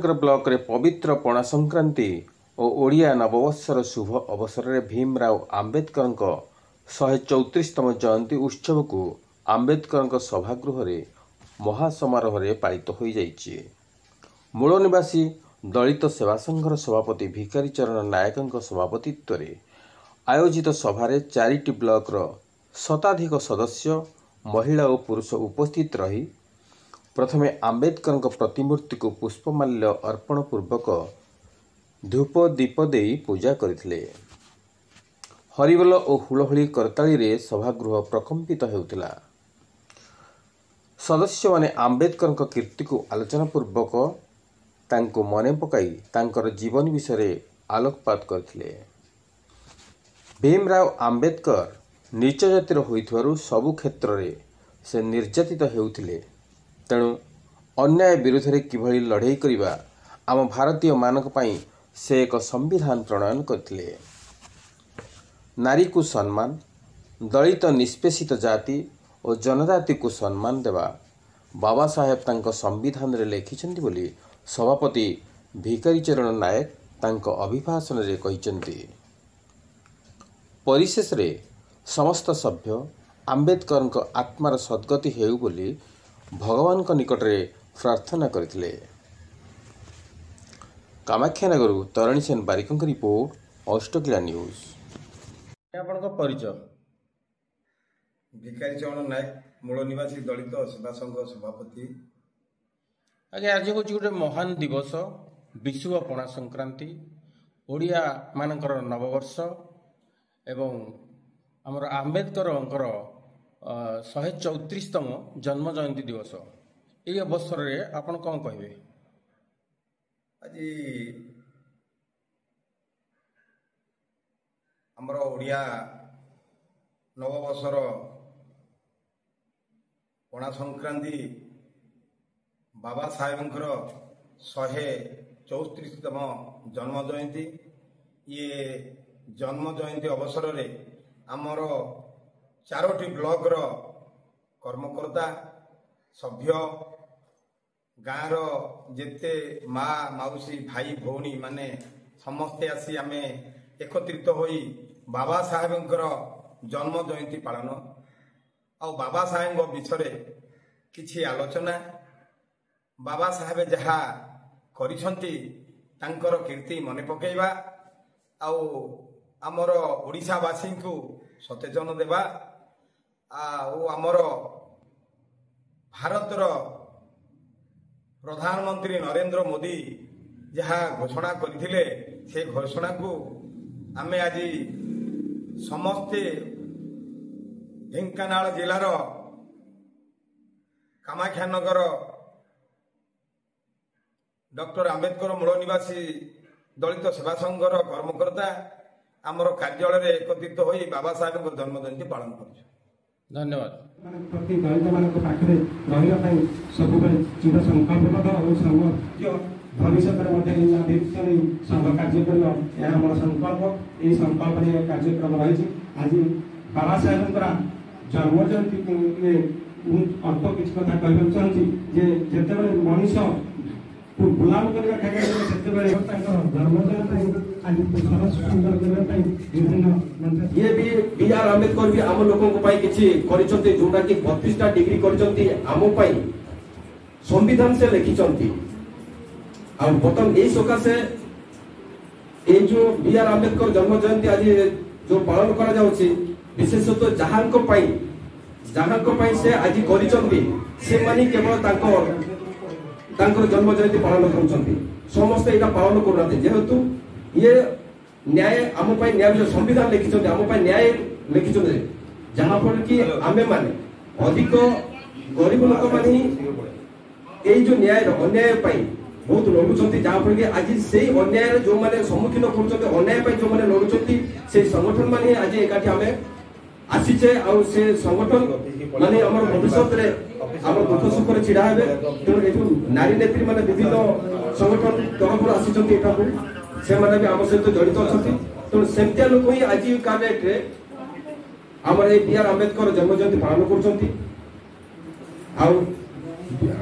ନୟାଗଡ଼ ବ୍ଲକରେ ପବିତ୍ର ପଣା ସଂକ୍ରାନ୍ତି ଓ ଓଡ଼ିଆ ନବବର୍ଷର ଶୁଭ ଅବସରରେ ଭୀମରାଓ ଆମ୍ବେଦକରଙ୍କ 134ତମ ଜୟନ୍ତୀ ଉତ୍ସବକୁ ଆମ୍ବେଦକରଙ୍କ ସଭାଗୃହରେ ମହାସମାରୋହରେ ପାଳିତ ହୋଇଯାଇଛି। ମୂଳ ନିବାସୀ ଦଳିତ ସେବା ସଂଘର ସଭାପତି ଭିକାରୀ ଚରଣ ନାୟକଙ୍କ ସଭାପତିତ୍ୱରେ ଆୟୋଜିତ ସଭାରେ 4ଟି ବ୍ଲକର ଶତାଧିକ ସଦସ୍ୟ, ମହିଳା ଓ ପୁରୁଷ ଉପସ୍ଥିତ ରହି ପ୍ରଥମେ ଆମ୍ବେଦକରଙ୍କ ପ୍ରତିମୂର୍ତ୍ତିକୁ ପୁଷ୍ପମାଲ୍ୟ ଅର୍ପଣ ପୂର୍ବକ ଧୂପ ଦୀପ ଦେଇ ପୂଜା କରିଥିଲେ। ହରିବୋଲ ଓ ହୁଳହୁଳି କରତାଳିରେ ସଭାଗୃହ ପ୍ରକମ୍ପିତ ହେଉଥିଲା। ସଦସ୍ୟମାନେ ଆମ୍ବେଦକରଙ୍କ କୀର୍ତ୍ତିକୁ ଆଲୋଚନା ପୂର୍ବକ ତାଙ୍କୁ ମନେ ପକାଇ ତାଙ୍କର ଜୀବନୀ ବିଷୟରେ ଆଲୋକପାତ କରିଥିଲେ। ଭୀମରାଓ ଆମ୍ବେଦକର ନୀଚ ଜାତିର ହୋଇଥିବାରୁ ସବୁ କ୍ଷେତ୍ରରେ ସେ ନିର୍ଯାତିତ ହେଉଥିଲେ। ତେଣୁ ଅନ୍ୟାୟ ବିରୁଦ୍ଧରେ କିଭଳି ଲଢ଼େଇ କରିବା ଆମ ଭାରତୀୟମାନଙ୍କ ପାଇଁ ସେ ଏକ ସମ୍ବିଧାନ ପ୍ରଣୟନ କରିଥିଲେ। ନାରୀକୁ ସମ୍ମାନ, ଦଳିତ ନିଷ୍ପେଷିତ ଜାତି ଓ ଜନଜାତିକୁ ସମ୍ମାନ ଦେବା ବାବା ସାହେବ ତାଙ୍କ ସମ୍ବିଧାନରେ ଲେଖିଛନ୍ତି ବୋଲି ସଭାପତି ଭିକାରୀ ଚରଣ ନାୟକ ତାଙ୍କ ଅଭିଭାଷଣରେ କହିଛନ୍ତି। ପରିଶେଷରେ ସମସ୍ତ ସଭ୍ୟ ଆମ୍ବେଦକରଙ୍କ ଆତ୍ମାର ସଦ୍ଗତି ହେଉ ବୋଲି ଭଗବାନଙ୍କ ନିକଟରେ ପ୍ରାର୍ଥନା କରିଥିଲେ। କାମାକ୍ଷାନଗରରୁ ତରଣୀ ସେନ ବାରିକଙ୍କ ରିପୋର୍ଟ, ଅଷ୍ଟକିଲା ନ୍ୟୁଜ୍। ଆପଣଙ୍କ ପରିଚୟ? ଭିକାରୀ ଚରଣ ନାୟକ, ମୂଳ ନିବାସୀ ଦଳିତ ସେବା ସଂଘ ସଭାପତି। ଆଜ୍ଞା, ଆଜି ହେଉଛି ଗୋଟେ ମହାନ ଦିବସ, ବିଷୁବ ପଣା ସଂକ୍ରାନ୍ତି, ଓଡ଼ିଆ ମାନଙ୍କର ନବବର୍ଷ ଏବଂ ଆମର ଆମ୍ବେଦକରଙ୍କର 134ତମ ଜନ୍ମ ଜୟନ୍ତୀ ଦିବସ। ଏହି ଅବସରରେ ଆପଣ କ'ଣ କହିବେ? ଆଜି ଆମର ଓଡ଼ିଆ ନବବର୍ଷର ପଣା ସଂକ୍ରାନ୍ତି, ବାବା ସାହେବଙ୍କର 134ତମ ଜନ୍ମ ଜୟନ୍ତୀ। ଇଏ ଜନ୍ମ ଜୟନ୍ତୀ ଅବସରରେ ଆମର 4ଟି ବ୍ଲକର କର୍ମକର୍ତ୍ତା, ସଭ୍ୟ, ଗାଁର ଯେତେ ମା, ମାଉସୀ, ଭାଇ, ଭଉଣୀ ମାନେ ସମସ୍ତେ ଆସି ଆମେ ଏକତ୍ରିତ ହୋଇ ବାବା ସାହେବଙ୍କର ଜନ୍ମ ଜୟନ୍ତୀ ପାଳନ ଆଉ ବାବା ସାହେବଙ୍କ ବିଷୟରେ କିଛି ଆଲୋଚନା, ବାବା ସାହେବ ଯାହା କରିଛନ୍ତି ତାଙ୍କର କୀର୍ତ୍ତି ମନେ ପକାଇବା ଆଉ ଆମର ଓଡ଼ିଶାବାସୀଙ୍କୁ ସଚେତନ ଦେବା ଆଉ ଆମର ଭାରତର ପ୍ରଧାନମନ୍ତ୍ରୀ ନରେନ୍ଦ୍ର ମୋଦି ଯାହା ଘୋଷଣା କରିଥିଲେ ସେ ଘୋଷଣାକୁ ଆମେ ଆଜି ସମସ୍ତେ ଢେଙ୍କାନାଳ ଜିଲ୍ଲାର କାମାକ୍ଷାନଗର ଡକ୍ଟର ଆମ୍ବେଦକର ମୂଳ ନିବାସୀ ଦଳିତ ସେବା ସଂଘର କର୍ମକର୍ତ୍ତା ଆମର କାର୍ଯ୍ୟାଳୟରେ ଏକତ୍ରିତ ହୋଇ ବାବା ସାହେବଙ୍କ ଜନ୍ମ ଜୟନ୍ତୀ ପାଳନ କରୁଛୁ। ଧନ୍ୟବାଦ। ପ୍ରତି ଦଳିତମାନଙ୍କ ପାଖରେ ରହିବା ପାଇଁ ସବୁବେଳେ ଚିର ସଂକଳ୍ପବଦ୍ଧ ଓ ସର୍ବଜ୍ଞ, ଭବିଷ୍ୟତରେ ମଧ୍ୟ ଏହି ଭିତରେ ସଂଘ କାର୍ଯ୍ୟ କରିବ, ଏହା ଆମର ସଂକଳ୍ପ। ଏହି ସଂକଳ୍ପରେ କାର୍ଯ୍ୟକ୍ରମ ରହିଛି। ଆଜି ବାବା ସାହେବଙ୍କର ଜନ୍ମ ଜୟନ୍ତୀରେ ମୁଁ ଅଳ୍ପ କିଛି କଥା କହିବାକୁ ଚାହୁଁଛି ଯେ ଯେତେବେଳେ ମଣିଷ ଗୁଲାମ କରିବା କ୍ଷେତ୍ରରେ ସେତେବେଳେ ତାଙ୍କର ଜନ୍ମ ଜୟନ୍ତୀ ଆଜି ସୁନ୍ଦର କରିବା ପାଇଁ ବିଭିନ୍ନ ଇଏ ବି B.R. ଆମ୍ବେଦକର ବି ଆମ ଲୋକଙ୍କ ପାଇଁ କିଛି କରିଛନ୍ତି, ଯୋଉଟା କି 32ଟା ଡିଗ୍ରୀ କରିଛନ୍ତି ଆମ ପାଇଁ ସମ୍ବିଧାନ ସେ ଲେଖିଛନ୍ତି। ଆଉ ବର୍ତ୍ତମାନ ଏଇ ସକାଶେ ଏଇ ଯୋଉ B.R. ଆମ୍ବେଦକର ଜନ୍ମ ଜୟନ୍ତୀ ଆଜି ଯୋଉ ପାଳନ କରାଯାଉଛି, ବିଶେଷତଃ ଯାହାଙ୍କ ପାଇଁ ସେ ଆଜି କରିଛନ୍ତି ସେମାନେ କେବଳ ତାଙ୍କର ଜନ୍ମ ଜୟନ୍ତୀ ପାଳନ କରୁଛନ୍ତି, ସମସ୍ତେ ଏଇଟା ପାଳନ କରୁନାହାନ୍ତି। ଯେହେତୁ ଇଏ ନ୍ୟାୟ ଆମ ପାଇଁ ନ୍ୟାୟ ସମ୍ବିଧାନ ଲେଖିଛନ୍ତି, ଆମ ପାଇଁ ନ୍ୟାୟ ଲେଖିଛନ୍ତି, ଯାହାଫଳରେ କି ଆମେ ମାନେ ଅଧିକ ଗରିବ ଲୋକମାନେ ହିଁ ଏଇ ଯୋଉ ନ୍ୟାୟର ଅନ୍ୟାୟ ପାଇଁ ବହୁତ ଲଢୁଛନ୍ତି, ଯାହାଫଳରେ କି ଆଜି ସେଇ ଅନ୍ୟାୟରେ ଯୋଉମାନେ ସମ୍ମୁଖୀନ କରୁଛନ୍ତି, ଅନ୍ୟାୟ ପାଇଁ ଯୋଉମାନେ ଲଢୁଛନ୍ତି, ସେଇ ସଂଗଠନ ମାନେ ଆଜି ଏକାଠି ଆମେ ଆସିଛେ ଆଉ ସେ ସଂଗଠନ ମାନେ ଆମର ଭବିଷ୍ୟତରେ ଆମର ଦୁଃଖ ସୁଖରେ ଛିଡା ହେବେ। ତେଣୁ ଏଠୁ ନାରୀ ନେତ୍ରୀ ମାନେ ବିଭିନ୍ନ ସଂଗଠନ ତରଫରୁ ଆସିଛନ୍ତି ଏଠାକୁ, ସେମାନେ ବି ଆମ ସହିତ ଜଡ଼ିତ ଅଛନ୍ତି। ତେଣୁ ସେମିତିଆ ଲୋକ ହିଁ ଆଜି ଡେଟ୍ରେ ଆମର ଏଇ B.R. ଆମ୍ବେଦକର ଜନ୍ମ ଜୟନ୍ତୀ ପାଳନ କରୁଛନ୍ତି। ଆଉ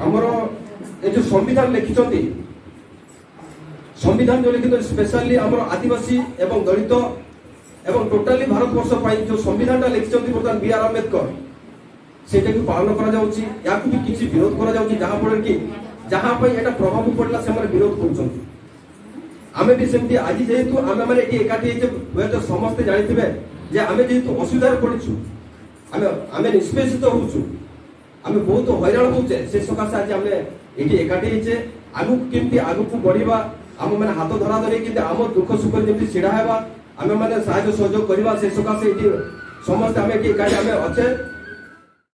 ଆମର ଏ ଯୋଉ ସମ୍ବିଧାନ ଲେଖିଛନ୍ତି संविधान जो लिखित स्पेशली आम आदिवासी एवं दलित एवं टोटाली भारत वर्ष जो संविधान लिखिं बर्तमान बी आर आंबेडकर सेटा को पालन करा भी किसी विरोध करा जहाँ फल कि जहाँ एटा प्रभाव पड़ला से विरोध कर आमे भी सेमती आज जेहेतु आमे माने एकाठी हे तो समस्ते जानिथिबे जे आमे जेहेतु असुविधा पड़छु आमे निष्पेषित होछु आमे बहुत हैरान होचे से सकाशे आज आमे एटी एकाठी हेचे आगु केमती आगु को बढ़िबा आम माने हाथ धरा धरी कि आम दुख सुख जेमती छिड़ा हेबा आमे माने सहायता सहयोग करबा से सकाशे एटी समस्त आमे एटी एकाठी आमे अच्छे